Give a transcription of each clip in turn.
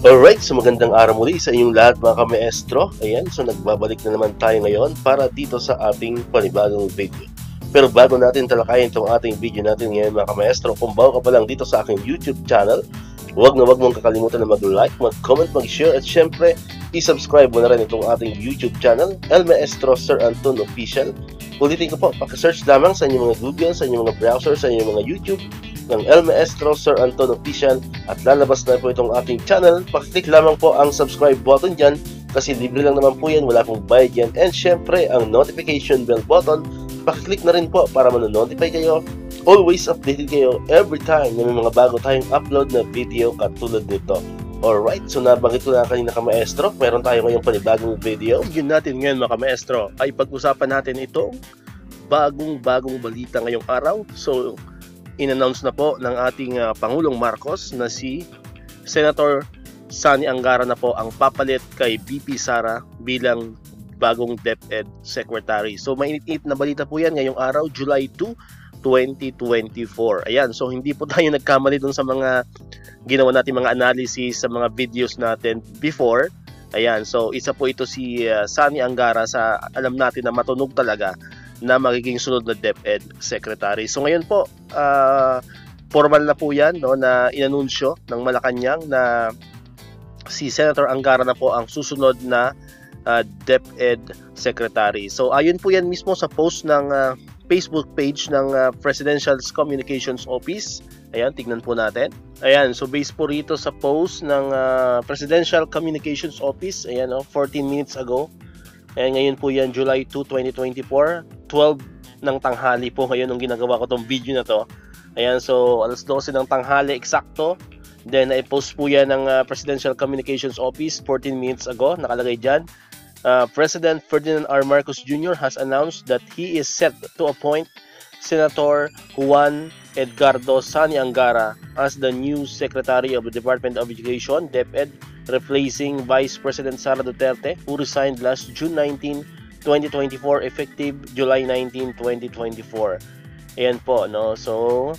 Alright, so magandang araw muli sa inyong lahat mga kamaestro. Ayan, so nagbabalik na naman tayo ngayon para dito sa ating panibagong video. Pero bago natin talakayin itong ating video natin ngayon mga kamaestro, kung bago ka pa lang dito sa aking YouTube channel, huwag mong kakalimutan na mag-like, mag-comment, mag-share at syempre, i-subscribe mo na rin itong ating YouTube channel, El Maestro Sir Anton Official. Ulitin ko po, paki-search lamang sa inyong mga Google, sa inyong mga browser, sa inyong mga YouTube ng El Maestro Sir Anton Official at lalabas na po itong ating channel. Pakiclick lamang po ang subscribe button dyan kasi libre lang naman po yan, wala pong bayad yan. And syempre ang notification bell button, pakiclick na rin po para manonotify kayo. Always updated kayo every time na may mga bago tayong upload na video katulad nito. Alright, so nabanggit ko na kanina kamaestro, meron tayo ngayong panibagong video. Yun natin ngayon mga kamaestro ay pag-usapan natin itong bagong balita ngayong araw. So in-announce na po ng ating Pangulong Marcos na si Senator Sani Angara na po ang papalit kay VP Sara bilang bagong DepEd Secretary. So mainit-init na balita po yan ngayong araw, July 2, 2024. Ayan, so hindi po tayo nagkamali dun sa mga ginawa natin mga analysis sa mga videos natin before. Ayan, so isa po ito si Sani Angara sa alam natin na matunog talaga na magiging sunod na DepEd Secretary. So ngayon po, formal na po yan, no, na inanunsyo ng Malacanang na si Senator Angara na po ang susunod na DepEd Secretary. So ayon po yan mismo sa post ng Facebook page ng Presidential Communications Office. Ayan, tignan po natin. Ayan, so based po rito sa post ng Presidential Communications Office, ayan, 14 minutes ago. Ayan, ngayon po yan, July 2, 2024, 12 ng tanghali po ngayon nung ginagawa ko tong video na to. Ayan, so alas 12 ng tanghali eksakto. Then, i-post po yan ng Presidential Communications Office 14 minutes ago, nakalagay dyan. President Ferdinand R. Marcos Jr. has announced that he is set to appoint Senator Juan Edgardo Sani Angara as the new Secretary of the Department of Education, DepEd, replacing Vice President Sara Duterte, who resigned last June 19, 2024, effective July 19, 2024. Ayan po, no? So,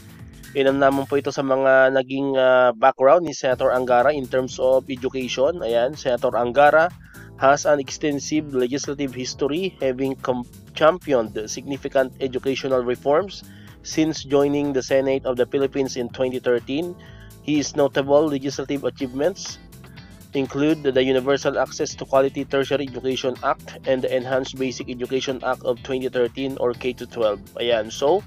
ilan naman po ito sa mga naging background ni Senator Angara in terms of education. Ayan, Senator Angara has an extensive legislative history, having championed significant educational reforms since joining the Senate of the Philippines in 2013. His notable legislative achievements include the Universal Access to Quality Tertiary Education Act and the Enhanced Basic Education Act of 2013 or K-12. Ayan, so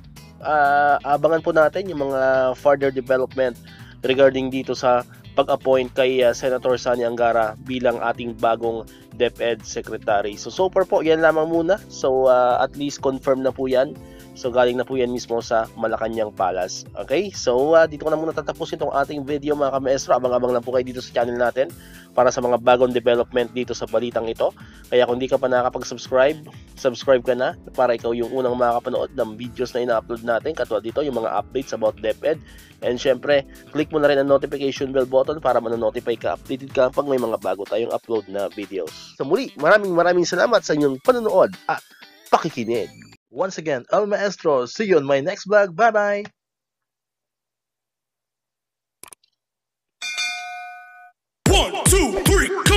abangan po natin yung mga further development regarding dito sa pag-appoint kay Senator Sani Angara bilang ating bagong DepEd Secretary. So far po, yan lamang muna. So at least confirm na po yan. So galing na po yan mismo sa Malacanang Palace. Okay? So dito ko na muna tatapusin itong ating video mga kamaestro. Abang-abang lang po kayo dito sa channel natin para sa mga bagong development dito sa balitang ito. Kaya kung di ka pa nakakapag-subscribe, subscribe ka na para ikaw yung unang makakapanood ng videos na ina-upload natin. Katulad dito yung mga updates about DepEd. And syempre, click mo na rin ang notification bell button para manonotify ka, updated ka pag may mga bago tayong upload na videos. So muli, maraming salamat sa inyong panonood at pakikinig. Once again, El Maestro. See you on my next vlog. Bye-bye! 1, 2, 3